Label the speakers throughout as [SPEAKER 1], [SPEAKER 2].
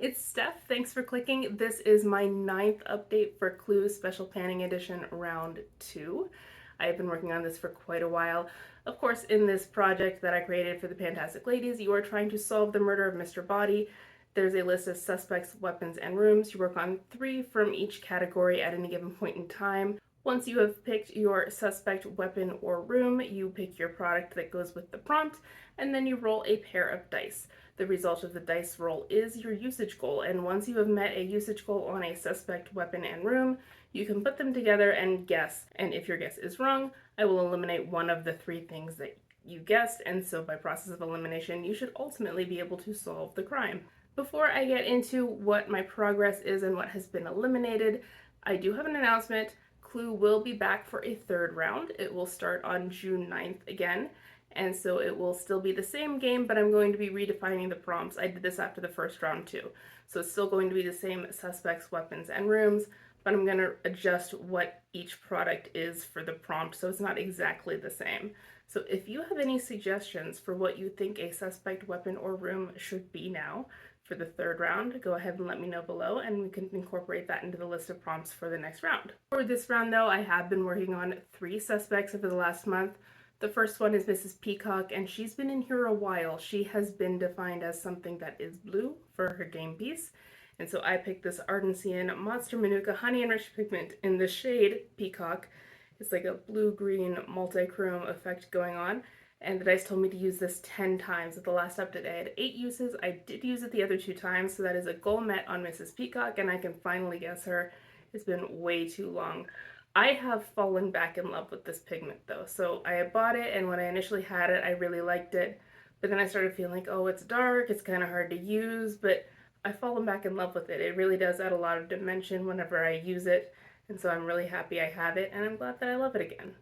[SPEAKER 1] it's Steph. Thanks for clicking. This is my 9th update for Clue Special Panning Edition Round 2. I have been working on this for quite a while. Of course, in this project that I created for the Pantastic Ladies, you are trying to solve the murder of Mr. Body. There's a list of suspects, weapons, and rooms. You work on 3 from each category at any given point in time. Once you have picked your suspect, weapon, or room, you pick your product that goes with the prompt, and then you roll a pair of dice. The result of the dice roll is your usage goal, and once you have met a usage goal on a suspect, weapon, and room, you can put them together and guess, and if your guess is wrong, I will eliminate one of the 3 things that you guessed, and so by process of elimination, you should ultimately be able to solve the crime. Before I get into what my progress is and what has been eliminated, I do have an announcement. Clue will be back for a 3rd round. It will start on June 9th again, and so it will still be the same game, but I'm going to be redefining the prompts. I did this after the 1st round too. So it's still going to be the same suspects, weapons, and rooms, but I'm going to adjust what each product is for the prompt so it's not exactly the same. So if you have any suggestions for what you think a suspect, weapon, or room should be now for the 3rd round, go ahead and let me know below and we can incorporate that into the list of prompts for the next round. For this round though, I have been working on 3 suspects over the last month. The first one is Mrs. Peacock, and she's been in here a while. She has been defined as something that is blue for her game piece. And so I picked this Ardensian Monster Manuka Honey Enriched Pigment in the shade Peacock. It's like a blue-green multi-chrome effect going on. And the dice told me to use this 10 times. At the last update, I had 8 uses. I did use it the other 2 times, so that is a goal met on Mrs. Peacock, and I can finally guess her. It's been way too long. I have fallen back in love with this pigment though. So I bought it, and when I initially had it, I really liked it. But then I started feeling like, oh, it's dark, it's kind of hard to use, but I've fallen back in love with it. It really does add a lot of dimension whenever I use it. And so I'm really happy I have it, and I'm glad that I love it again.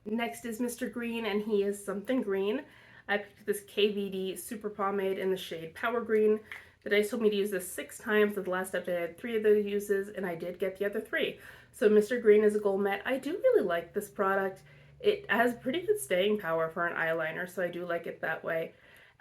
[SPEAKER 1] Next is Mr. Green, and he is something green. I picked this KVD Super Pomade in the shade Power Green. The dice told me to use this 6 times. At the last update, I had 3 of those uses, and I did get the other 3. So Mr. Green is a goal met. I do really like this product. It has pretty good staying power for an eyeliner, so I do like it that way.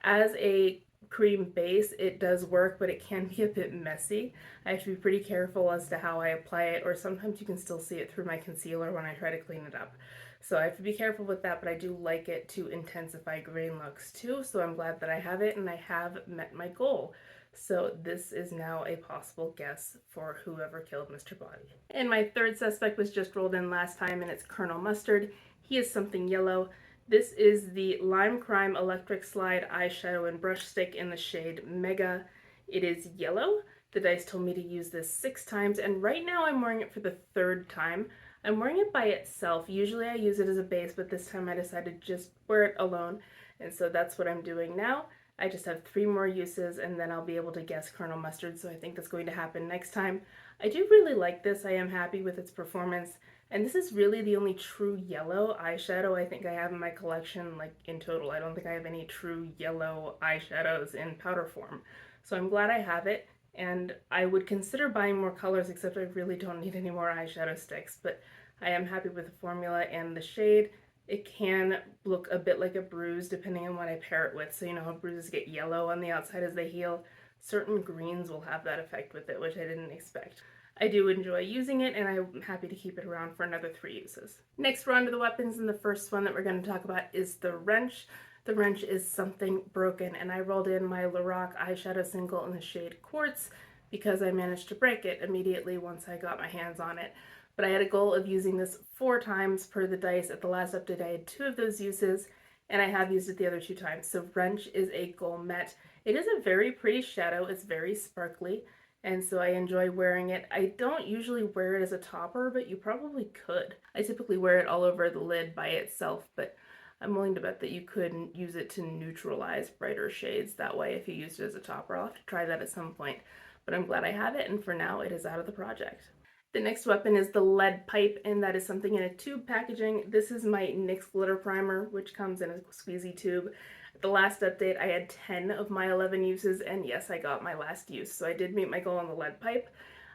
[SPEAKER 1] As a cream base, it does work, but it can be a bit messy. I have to be pretty careful as to how I apply it, or sometimes you can still see it through my concealer when I try to clean it up. So I have to be careful with that, but I do like it to intensify green looks too, so I'm glad that I have it, and I have met my goal. So this is now a possible guess for whoever killed Mr. Body. And my 3rd suspect was just rolled in last time, and it's Colonel Mustard. He is something yellow. This is the Lime Crime Electric Slide Eyeshadow and Brush Stick in the shade Mega. It is yellow. The dice told me to use this 6 times, and right now I'm wearing it for the 3rd time. I'm wearing it by itself. Usually I use it as a base, but this time I decided to just wear it alone, and so that's what I'm doing now. I just have 3 more uses, and then I'll be able to guess Colonel Mustard, so I think that's going to happen next time. I do really like this. I am happy with its performance, and this is really the only true yellow eyeshadow I think I have in my collection, like in total. I don't think I have any true yellow eyeshadows in powder form, so I'm glad I have it. And I would consider buying more colors, except I really don't need any more eyeshadow sticks, but I am happy with the formula and the shade. It can look a bit like a bruise depending on what I pair it with. So you know how bruises get yellow on the outside as they heal? Certain greens will have that effect with it, which I didn't expect. I do enjoy using it, and I'm happy to keep it around for another 3 uses. Next, we're on to the weapons, and the first one that we're going to talk about is the wrench. The wrench is something broken, and I rolled in my Lorac eyeshadow single in the shade Quartz because I managed to break it immediately once I got my hands on it. But I had a goal of using this 4 times per the dice. At the last update, I had 2 of those uses, and I have used it the other 2 times. So wrench is a goal met. It is a very pretty shadow. It's very sparkly, and so I enjoy wearing it. I don't usually wear it as a topper, but you probably could. I typically wear it all over the lid by itself, but I'm willing to bet that you could use it to neutralize brighter shades that way if you used it as a topper. I'll have to try that at some point, but I'm glad I have it, and for now it is out of the project. The next weapon is the lead pipe, and that is something in a tube packaging. This is my NYX glitter primer, which comes in a squeezy tube. At the last update, I had 10 of my 11 uses, and yes, I got my last use, so I did meet my goal on the lead pipe.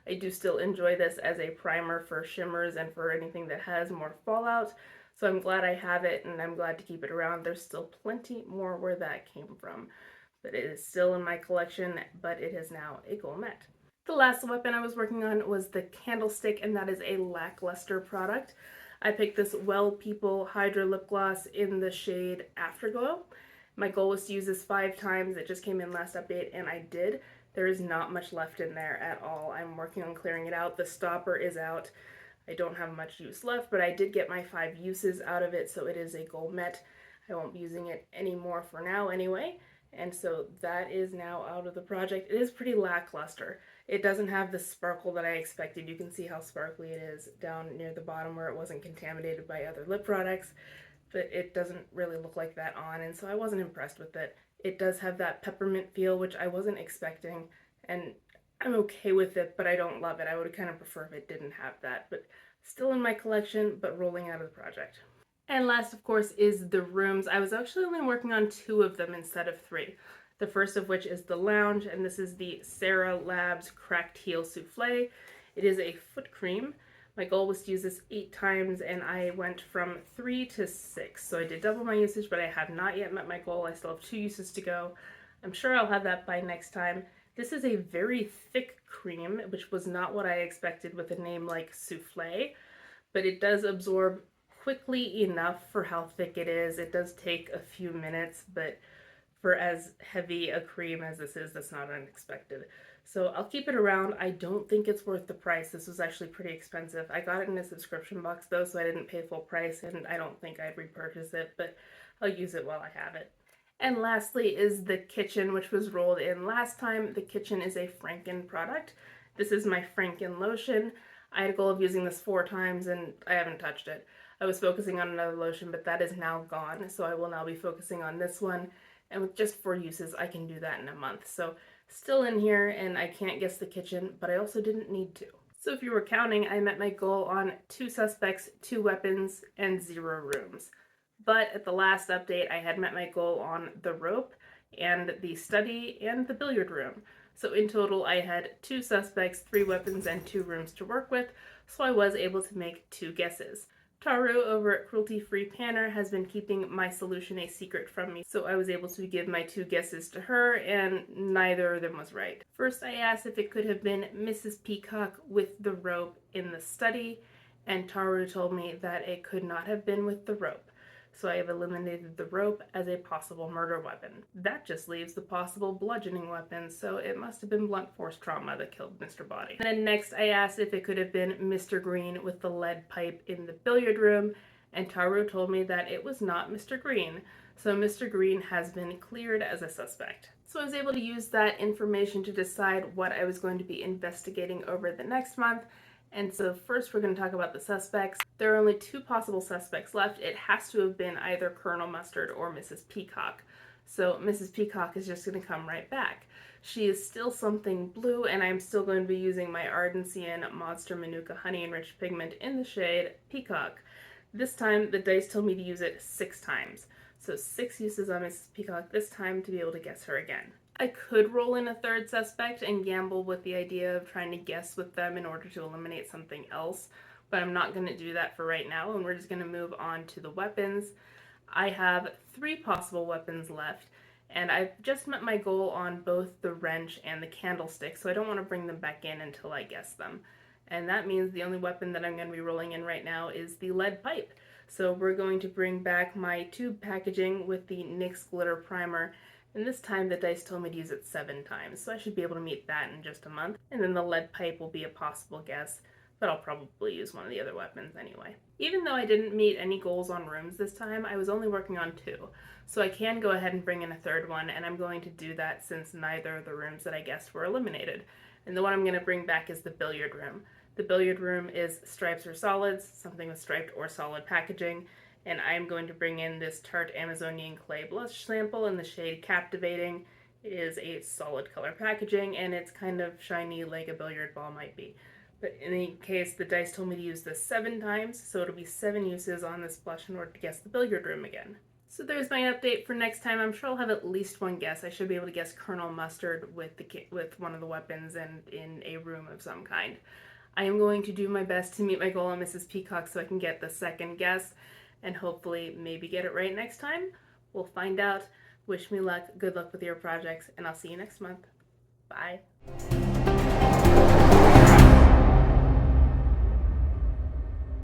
[SPEAKER 1] I do still enjoy this as a primer for shimmers and for anything that has more fallout, so I'm glad I have it, and I'm glad to keep it around. There's still plenty more where that came from. but it is still in my collection, but it is now a goal met. The last weapon I was working on was the candlestick, and that is a lackluster product. I picked this Well People Hydra Lip Gloss in the shade Afterglow. My goal was to use this 5 times. It just came in last update, and I did. There is not much left in there at all. I'm working on clearing it out. The stopper is out. I don't have much use left, but I did get my 5 uses out of it, so it is a goal met. I won't be using it anymore for now anyway, and so that is now out of the project. It is pretty lackluster. It doesn't have the sparkle that I expected. You can see how sparkly it is down near the bottom where it wasn't contaminated by other lip products, but it doesn't really look like that on, and so I wasn't impressed with it. It does have that peppermint feel, which I wasn't expecting, and I'm okay with it, but I don't love it. I would kind of prefer if it didn't have that, but still in my collection, but rolling out of the project. And last, of course, is the rooms. I was actually only working on 2 of them instead of 3. The first of which is the lounge, and this is the Sarah Labs Cracked Heel Souffle. It is a foot cream. My goal was to use this 8 times, and I went from 3 to 6. So I did double my usage, but I have not yet met my goal. I still have 2 uses to go. I'm sure I'll have that by next time. This is a very thick cream, which was not what I expected with a name like souffle, but it does absorb quickly enough for how thick it is. It does take a few minutes, but for as heavy a cream as this is, that's not unexpected. So I'll keep it around. I don't think it's worth the price. This was actually pretty expensive. I got it in a subscription box though, so I didn't pay full price, and I don't think I'd repurchase it, but I'll use it while I have it. And lastly is the Kitchen, which was rolled in last time. The Kitchen is a Franken product. This is my Franken lotion. I had a goal of using this 4 times and I haven't touched it. I was focusing on another lotion, but that is now gone, so I will now be focusing on this one. And with just 4 uses, I can do that in a month. So still in here, and I can't guess the Kitchen, but I also didn't need to. So if you were counting, I met my goal on 2 suspects, 2 weapons, and 0 rooms. But at the last update, I had met my goal on the rope and the study and the billiard room. So in total, I had 2 suspects, 3 weapons, and 2 rooms to work with, so I was able to make 2 guesses. Taru over at Cruelty Free Panner has been keeping my solution a secret from me, so I was able to give my 2 guesses to her, and neither of them was right. First, I asked if it could have been Mrs. Peacock with the rope in the study, and Taru told me that it could not have been with the rope. So I have eliminated the rope as a possible murder weapon. That just leaves the possible bludgeoning weapon, so it must have been blunt force trauma that killed Mr. Body. And then next I asked if it could have been Mr. Green with the lead pipe in the billiard room, and Taru told me that it was not Mr. Green. So Mr. Green has been cleared as a suspect. So I was able to use that information to decide what I was going to be investigating over the next month. And so first we're going to talk about the suspects. There are only 2 possible suspects left. It has to have been either Colonel Mustard or Mrs. Peacock. So Mrs. Peacock is just going to come right back. She is still something blue, and I'm still going to be using my Ardensian Monster Manuka Honey Enriched Pigment in the shade Peacock. This time the dice told me to use it 6 times. So 6 uses on Mrs. Peacock this time to be able to guess her again. I could roll in a 3rd suspect and gamble with the idea of trying to guess with them in order to eliminate something else, but I'm not going to do that for right now, and we're just going to move on to the weapons. I have 3 possible weapons left, and I've just met my goal on both the wrench and the candlestick, so I don't want to bring them back in until I guess them. And that means the only weapon that I'm going to be rolling in right now is the lead pipe. So we're going to bring back my tube packaging with the NYX Glitter Primer, and this time the dice told me to use it 7 times, so I should be able to meet that in just a month. And then the lead pipe will be a possible guess, but I'll probably use one of the other weapons anyway. Even though I didn't meet any goals on rooms this time, I was only working on 2. So I can go ahead and bring in a 3rd one, and I'm going to do that since neither of the rooms that I guessed were eliminated. And the one I'm going to bring back is the billiard room. The billiard room is stripes or solids, something with striped or solid packaging. And I'm going to bring in this Tarte Amazonian Clay blush sample in the shade Captivating. It is a solid color packaging, and it's kind of shiny like a billiard ball might be. But in any case, the dice told me to use this 7 times, so it'll be 7 uses on this blush in order to guess the billiard room again. So there's my update for next time. I'm sure I'll have at least 1 guess. I should be able to guess Colonel Mustard with one of the weapons and in a room of some kind. I am going to do my best to meet my goal on Mrs. Peacock so I can get the 2nd guess, and hopefully maybe get it right next time. We'll find out. Wish me luck, good luck with your projects, and I'll see you next month. Bye.